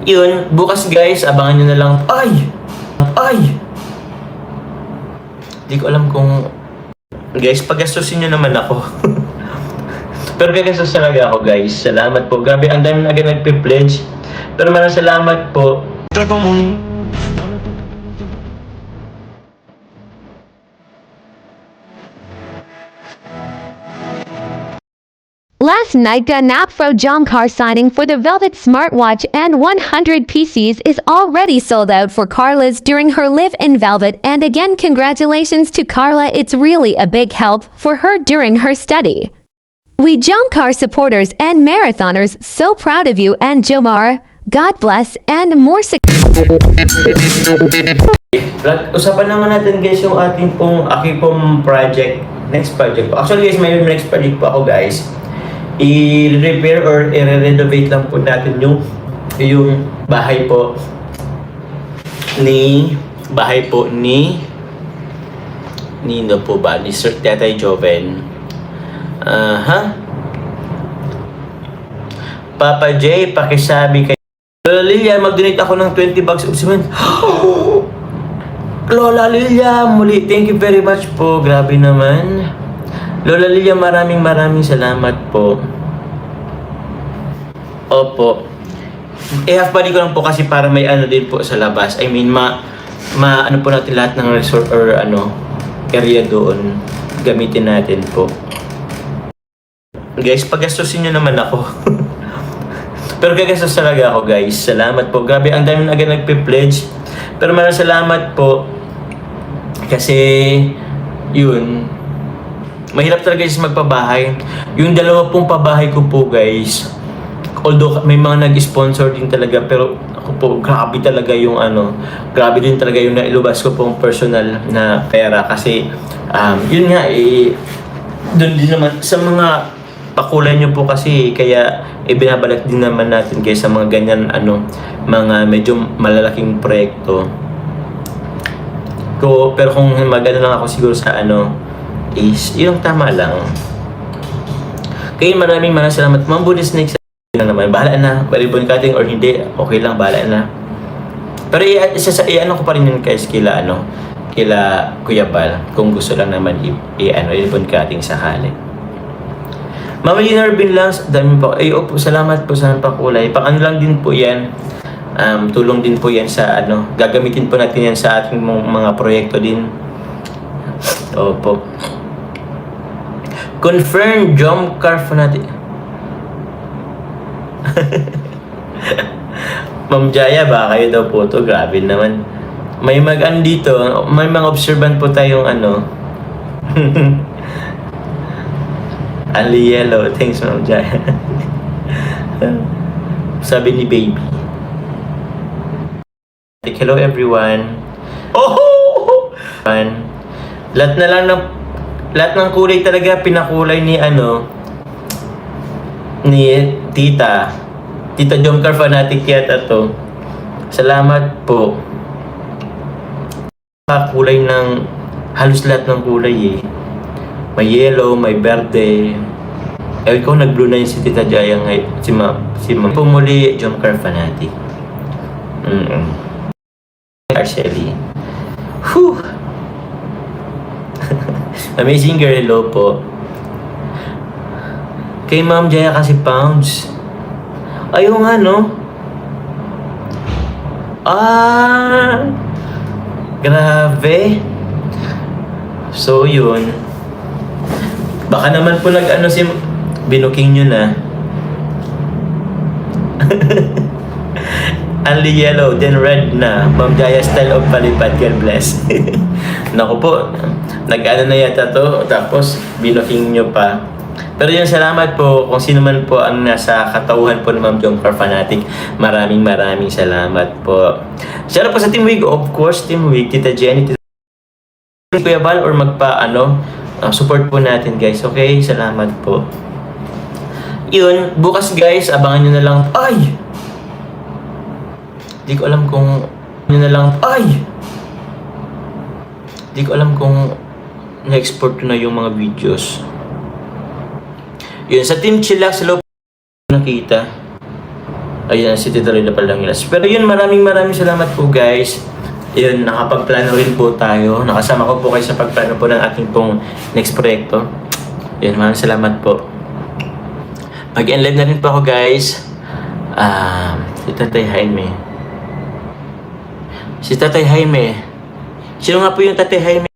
Yun, bukas guys, abangan nyo na lang. Ay! Di ko alam kung... Guys, pagastusin nyo naman ako. Pero gagastos talaga ako guys. Salamat po. Grabe, ang dami na agad nagpe-pledge. Pero maraming salamat po. Last night, the Napfro Jomcar signing for the Velvet smartwatch and 100 PCs is already sold out for Carla's during her live in Velvet, and again congratulations to Carla, it's really a big help for her during her study. We Jomcar supporters and marathoners so proud of you and Jomar. God bless and more Usapan naman natin guys yung ating aking pong project. Next project po. Actually guys, may next project po ako guys. I-repair or i-renovate lang po natin yung bahay po ni Nino po ba? Ni Sir Tetay Joven. Papa J, pakisabi kay Lola Lilia, mag-donate ako ng 20 bags of cement. Lola Lilia, muli, thank you very much po. Grabe naman. Lola Lilia, maraming salamat po. Opo. Half-body ko lang po kasi para may ano din po sa labas. I mean, ano po natin lahat ng resort or area doon. Gamitin natin po. Guys, pagastusin nyo naman ako. Pero gagastos talaga ako guys. Salamat po. Grabe, ang dami na agad nagpe-pledge. Pero maraming salamat po. Kasi, yun. Mahirap talaga guys magpabahay. Yung dalawa pong pabahay ko po guys. Although may mga nag-sponsor din talaga. Pero ako po, grabe talaga yung grabe din talaga yung nailubas ko pong personal na pera. Kasi, yun nga doon din naman sa mga pakulay nyo po kasi kaya ibinabalak din naman natin guys sa mga ganyan mga medyo malalaking proyekto. Pero kung magano lang ako siguro sa is yung tama lang. Kaya maraming salamat. Ma'am Buddhist Snakes na naman. Bahala na. Ribbon cutting or hindi. Okay lang. Bahala na. Pero ko pa rin yun guys kila Kuya Bal. Kung gusto lang naman ribbon cutting sakali. Mama Linerbin lang. Dami po. Opo. Salamat po sa pakulay. Pang lang din po yan. Tulong din po yan sa gagamitin po natin yan sa ating mga proyekto din. Opo. Confirm Jomcar fanatic. Ma'am Jaya, baka kayo daw po to. Grabe naman. May dito, may mga observant po tayong Only yellow. Thanks, Ma'am Jaya. Sabi ni Baby. Hello everyone. Lahat ng kulay talaga pinakulay ni Tita Jomcar fanatic yata to. Salamat po. Kulay ng halos lahat ng kulay May yellow, may verde. Ikaw nag-blue na yun si Tita Jaya ngayon. Si Ma'am. Pumuli Jomcar fanatic. Arceli. Whew! Amazing girl, hello po. Kay Ma'am Jaya kasi pounds. Ayun nga, no? Grabe. So, yun. Baka naman po si binuking nyo na. Only yellow, then red na. Ma'am Jaya style of palipad. God bless. Naku po. Nag-ano na yata to. Tapos, binuking nyo pa. Pero yun, salamat po kung sino man po ang nasa katauhan po ni Ma'am Jomcar fanatic. Maraming salamat po. Shout out po sa Team Wig. Of course, Team Wig. Tita Jenny. Kuya Bal or support po natin guys. Okay? Salamat po. Yun. Bukas guys, abangan nyo na lang. Di ko alam kung na-export ko na yung mga videos. Yun, sa Team Chillax, hello po nakita. Ayun, si Tito Rila Palangilas. Pero yun, maraming salamat po guys. Yun, nakapagplano rin po tayo. Nakasama ko po kayo sa pagplano po ng ating pong next proyekto. Yun, maraming salamat po. Mag-enlive na rin po ako guys. Si Tatay Jaime. Si Tatay Jaime. Sino nga po yung Tatay Jaime?